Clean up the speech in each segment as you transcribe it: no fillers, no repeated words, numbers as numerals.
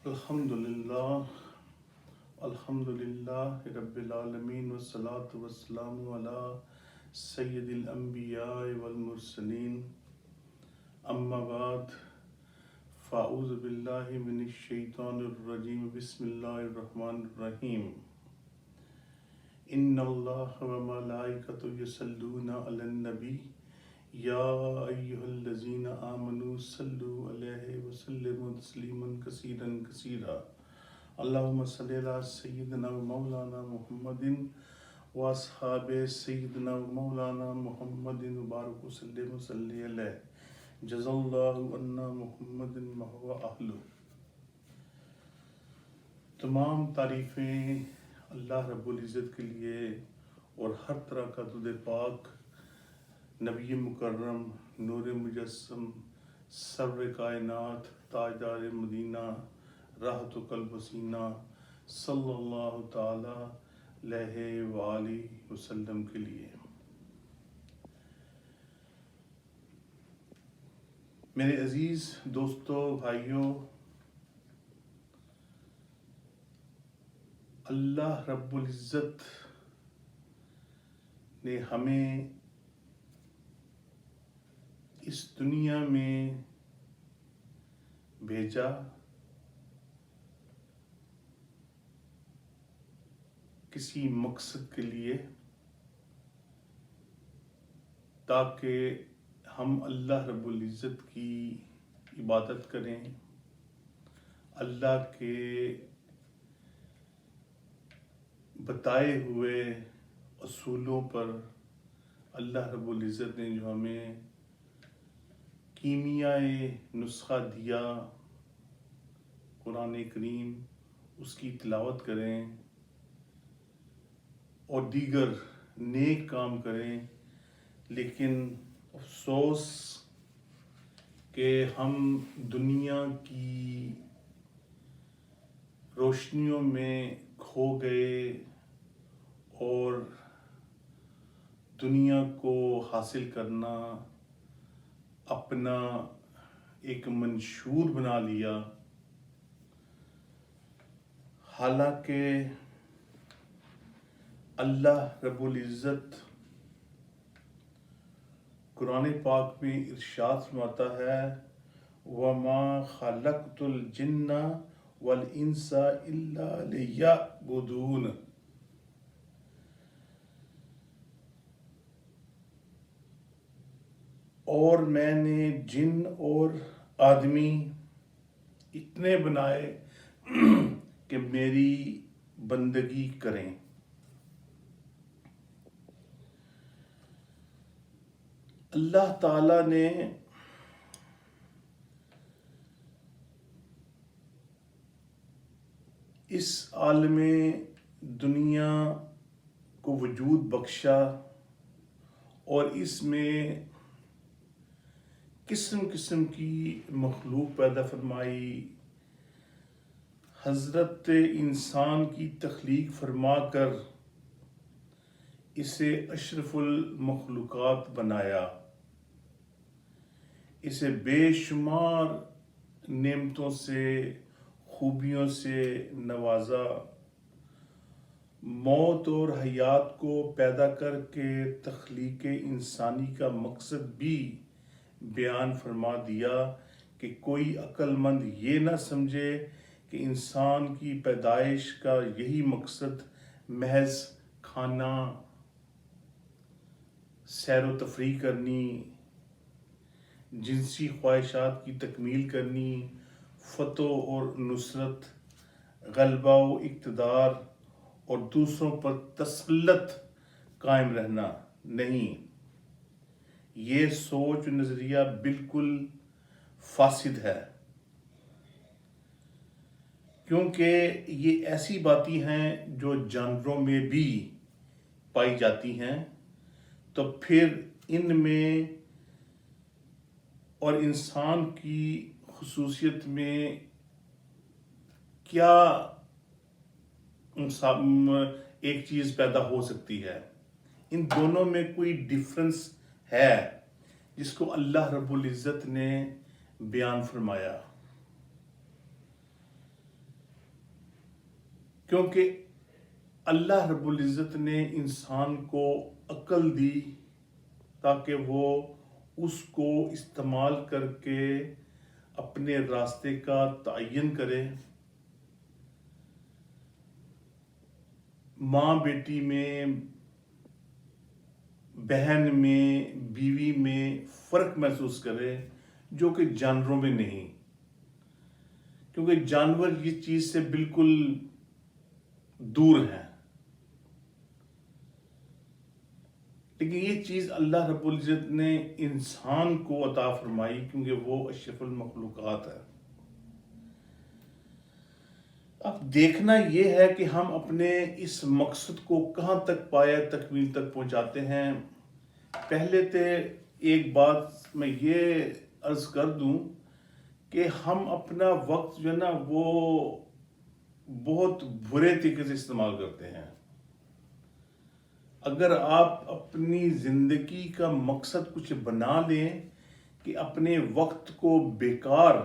الحمدللہ رب العالمین والصلاة والسلام علی سید الانبیاء والمرسلین اما بعد فاعوذ باللہ من الشیطان الرجیم بسم اللہ الرحمن الرحیم ان اللہ وملائکتہ یصلون علی النبی یا ایہا الذین آمنوا صلوا علیہ وسلموا تسلیما کثیرا کثیرا اللہم صلی علی سیدنا و مولانا محمد و اصحاب سیدنا و مولانا محمد وبارک وسلم وصلی علیہ جزا اللہ عنا محمد ما هو اہلہ۔ تمام تعریفیں اللہ رب العزت کے لیے اور ہر طرح کا درود پاک نبی مکرم نور مجسم سرور کائنات تاجدار مدینہ راحت و قلب و سینہ صلی اللہ تعالی علیہ وآلہ وسلم کے لیے۔ میرے عزیز دوستو بھائیوں، اللہ رب العزت نے ہمیں اس دنیا میں بھیجا کسی مقصد کے لیے، تاکہ ہم اللہ رب العزت کی عبادت کریں، اللہ کے بتائے ہوئے اصولوں پر اللہ رب العزت نے جو ہمیں کیمیائے نسخہ دیا قرآن کریم، اس کی تلاوت کریں اور دیگر نیک کام کریں۔ لیکن افسوس کہ ہم دنیا کی روشنیوں میں کھو گئے اور دنیا کو حاصل کرنا اپنا ایک منشور بنا لیا، حالانکہ اللہ رب العزت قرآن پاک میں ارشاد فرماتا ہے وَمَا خَلَقْتُ الْجِنَّ وَالْإِنسَ إِلَّا لِيَعْبُدُونَ، اور میں نے جن اور آدمی اتنے بنائے کہ میری بندگی کریں۔ اللہ تعالیٰ نے اس عالم دنیا کو وجود بخشا اور اس میں قسم قسم کی مخلوق پیدا فرمائی، حضرت انسان کی تخلیق فرما کر اسے اشرف المخلوقات بنایا، اسے بے شمار نعمتوں سے خوبیوں سے نوازا، موت اور حیات کو پیدا کر کے تخلیق انسانی کا مقصد بھی بیان فرما دیا کہ کوئی عقل مند یہ نہ سمجھے کہ انسان کی پیدائش کا یہی مقصد محض کھانا، سیر و تفریح کرنی، جنسی خواہشات کی تکمیل کرنی، فتح اور نصرت، غلبہ و اقتدار اور دوسروں پر تسلط قائم رہنا نہیں۔ یہ سوچ و نظریہ بالکل فاسد ہے، کیونکہ یہ ایسی باتیں ہیں جو جانوروں میں بھی پائی جاتی ہیں، تو پھر ان میں اور انسان کی خصوصیت میں کیا ایک چیز پیدا ہو سکتی ہے؟ ان دونوں میں کوئی ڈفرنس ہے جس کو اللہ رب العزت نے بیان فرمایا۔ کیونکہ اللہ رب العزت نے انسان کو عقل دی تاکہ وہ اس کو استعمال کر کے اپنے راستے کا تعین کرے. ماں بیٹی میں، بہن میں، بیوی میں فرق محسوس کرے جو کہ جانوروں میں نہیں، کیونکہ جانور یہ چیز سے بالکل دور ہیں. لیکن یہ چیز اللہ رب العزت نے انسان کو عطا فرمائی کیونکہ وہ اشرف المخلوقات ہے. اب دیکھنا یہ ہے کہ ہم اپنے اس مقصد کو کہاں تک پایا تکمیل تک پہنچاتے ہیں. پہلے تو ایک بات میں یہ عرض کر دوں کہ ہم اپنا وقت جو ہے نا وہ بہت برے طریقے سے استعمال کرتے ہیں. اگر آپ اپنی زندگی کا مقصد کچھ بنا لیں کہ اپنے وقت کو بیکار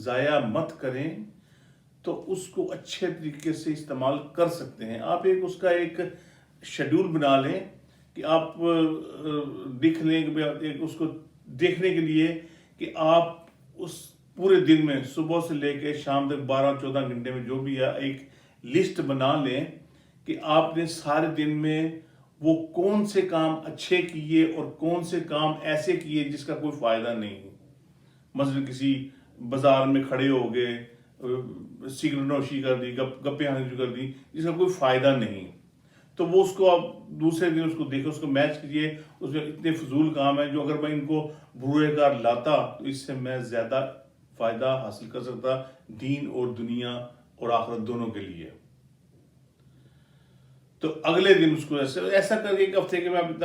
ضائع مت کریں تو اس کو اچھے طریقے سے استعمال کر سکتے ہیں. آپ اس کا ایک شیڈول بنا لیں کہ آپ دیکھ لیں کہ اس کو دیکھنے کے لیے کہ آپ اس پورے دن میں صبح سے لے کے شام تک 12-14 گھنٹے میں جو بھی ہے ایک لسٹ بنا لیں کہ آپ نے سارے دن میں وہ کون سے کام اچھے کیے اور کون سے کام ایسے کیے جس کا کوئی فائدہ نہیں. مثلا کسی بازار میں کھڑے ہو گئے، سگریٹ نوشی کر دی، گپیں آنے شروع کر دی جس کا کوئی فائدہ نہیں، تو وہ اس کو آپ دوسرے دن اس کو دیکھیں، اس کو میچ کیجئے. اس میں اتنے فضول کام ہیں جو اگر میں ان کو بروئے کار لاتا تو اس سے میں زیادہ فائدہ حاصل کر سکتا دین اور دنیا اور آخرت دونوں کے لیے. تو اگلے دن اس کو ایسا کر کے ایک ہفتے کے میں آپ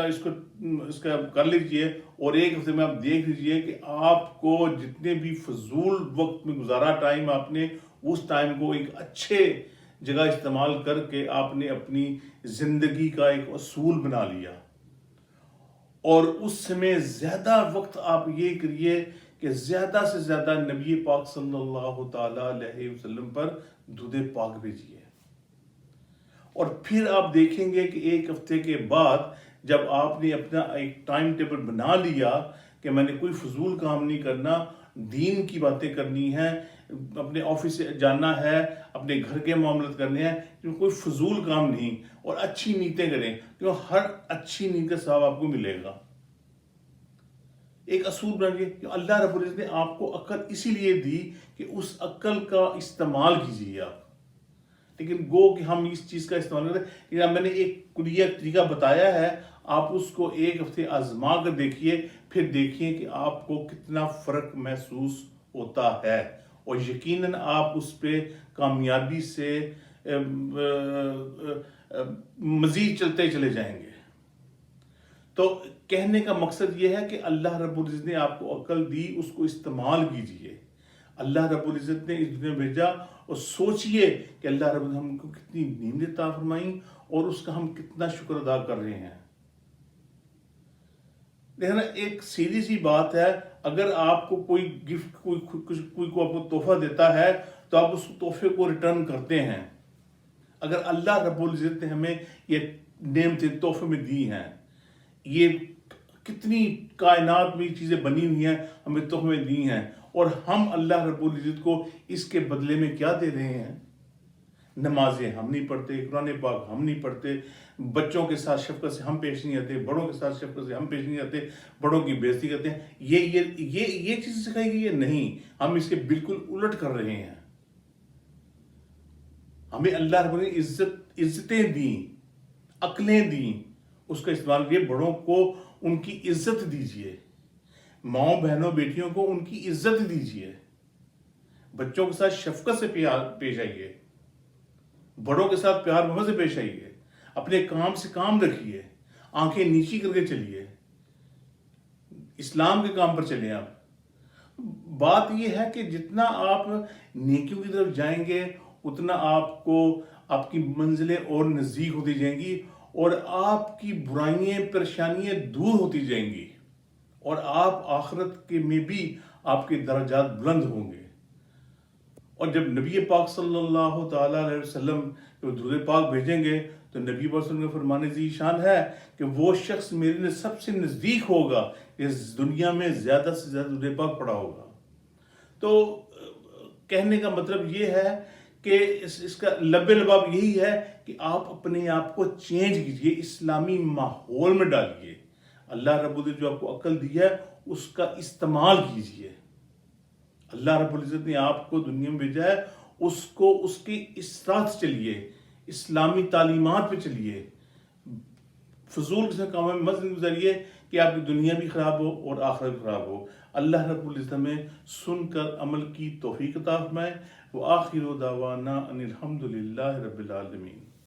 اس کا کر لیجئے اور ایک ہفتے میں آپ دیکھ لیجئے کہ آپ کو جتنے بھی فضول وقت میں گزارا ٹائم آپ نے اس ٹائم کو ایک اچھے جگہ استعمال کر کے آپ نے اپنی زندگی کا ایک اصول بنا لیا. اور اس میں زیادہ وقت آپ یہ کریے کہ زیادہ سے زیادہ نبی پاک صلی اللہ تعالی علیہ وسلم پر درود پاک بھیجیے. اور پھر آپ دیکھیں گے کہ ایک ہفتے کے بعد جب آپ نے اپنا ایک ٹائم ٹیبل بنا لیا کہ میں نے کوئی فضول کام نہیں کرنا، دین کی باتیں کرنی ہیں، اپنے آفس سے جانا ہے، اپنے گھر کے معاملات کرنے ہیں، کیونکہ کوئی فضول کام نہیں، اور اچھی نیتیں کریں کیونکہ ہر اچھی نیت کا ثواب آپ کو ملے گا. ایک اصول بنائیے کہ اللہ رب العزت نے آپ کو عقل اسی لیے دی کہ اس عقل کا استعمال کیجیے آپ. لیکن گو کہ ہم اس چیز کا استعمال کرتے ہیں. میں نے ایک کلیہ طریقہ بتایا ہے، آپ اس کو ایک ہفتے آزما کر دیکھیے، پھر دیکھیے کہ آپ کو کتنا فرق محسوس ہوتا ہے، اور یقیناً آپ اس پہ کامیابی سے مزید چلتے چلے جائیں گے. تو کہنے کا مقصد یہ ہے کہ اللہ رب العزت نے آپ کو عقل دی، اس کو استعمال کیجیے. اللہ رب العزت نے اس دنیا میں بھیجا، اور سوچئے کہ اللہ رب العزت ہم کو کتنی نعمتیں عطا فرمائیں اور اس کا ہم کتنا شکر ادا کر رہے ہیں. دیکھنا ایک سیدھی سی بات ہے، اگر آپ کو کوئی گفٹ کوئی کو آپ کو تحفہ دیتا ہے تو آپ اس تحفے کو ریٹرن کرتے ہیں. اگر اللہ رب العزت نے ہمیں یہ نعمتیں تحفے میں دی ہیں، یہ کتنی کائنات میں چیزیں بنی ہوئی ہیں ہمیں تحفے میں دی ہیں، اور ہم اللہ رب العزت کو اس کے بدلے میں کیا دے رہے ہیں؟ نمازیں ہم نہیں پڑھتے، قرآن پاک ہم نہیں پڑھتے، بچوں کے ساتھ شفقت سے ہم پیش نہیں آتے، بڑوں کے ساتھ شفقت سے ہم پیش نہیں آتے، بڑوں کی بے عزتی کرتے ہیں. یہ چیز سکھائی گئی ہے؟ نہیں، ہم اس کے بالکل الٹ کر رہے ہیں. ہمیں اللہ رب نے عزتیں دیں، عقلیں دیں، اس کا استعمال کیے. بڑوں کو ان کی عزت دیجیے، ماؤں بہنوں بیٹیوں کو ان کی عزت دیجیے، بچوں کے ساتھ شفقت سے پیش آئیے، بڑوں کے ساتھ پیار محبت سے پیش آئیے، اپنے کام سے کام رکھیے، آنکھیں نیچی کر کے چلیے، اسلام کے کام پر چلیں. آپ بات یہ ہے کہ جتنا آپ نیکیوں کی طرف جائیں گے اتنا آپ کو آپ کی منزلیں اور نزدیک ہوتی جائیں گی، اور آپ کی برائیاں پریشانیاں دور ہوتی جائیں گی، اور آپ آخرت کے میں بھی آپ کے درجات بلند ہوں گے. اور جب نبی پاک صلی اللہ تعالیٰ علیہ وسلم درود پاک بھیجیں گے تو نبی پاک صلی اللہ علیہ وسلم کا فرمان ذی شان ہے کہ وہ شخص میرے سب سے نزدیک ہوگا اس دنیا میں زیادہ سے زیادہ درود پاک پڑھا ہوگا۔ تو کہنے کا مطلب یہ ہے کہ اس کا لب لباب یہی ہے کہ آپ اپنے آپ کو چینج کیجئے، اسلامی ماحول میں ڈالیے، اللہ رب العزت جو آپ کو عقل دی ہے اس کا استعمال کیجئے۔ اللہ رب العزت نے آپ کو دنیا میں بھیجا ہے، اس کو اس کی اصلاح سے چلیے، اسلامی تعلیمات پہ چلیے، فضول قسم کاموں میں مت گزریے کہ آپ کی دنیا بھی خراب ہو اور آخرت بھی خراب ہو۔ اللہ رب العزت میں سن کر عمل کی توفیق عطا فرمائے۔ وآخر دعوانا ان الحمد للہ رب العالمین۔